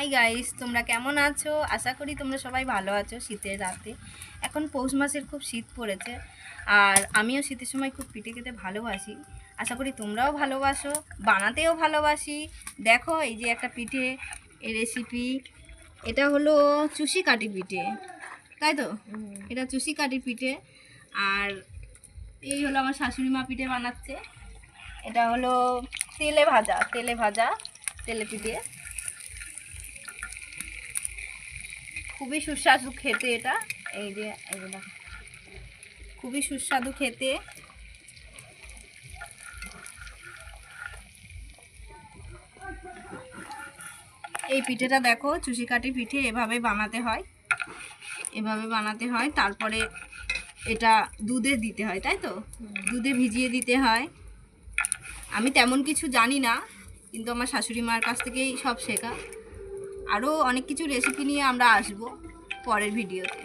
Hi guys, তোমরা কেমন আছো? আশা করি তোমরা সবাই ভালো আছো। শীতের রাতে এখন পৌষ মাসের খুব শীত পড়েছে, আর আমিও শীতের সময় খুব পিঠে খেতে ভালোবাসি। আশা করি তোমরাও ভালোবাসো, বানাতেও ভালোবাসি। দেখো, এই যে একটা পিঠে এই রেসিপি, এটা হলো চুষি কাঠি পিঠে, তাই তো? এটা চুষি কাঠি পিঠে। আর এই হলো আমার শাশুড়ি মা পিঠে বানাচ্ছে। এটা হলো তেলে ভাজা তেলে পিঠে। খুবই সুস্বাদু খেতে এটা। এই যে এগুলো খুবই সুস্বাদু খেতে। এই পিঠেটা দেখো, চুষি কাঠি পিঠে এভাবে বানাতে হয়, তারপরে এটা দুধে দিতে হয়, তাই তো? দুধে ভিজিয়ে দিতে হয়। আমি তেমন কিছু জানি না, কিন্তু আমার শাশুড়ি মার কাছ থেকেই সব শেখা। আরও অনেক কিছু রেসিপি নিয়ে আমরা আসবো পরের ভিডিওতে।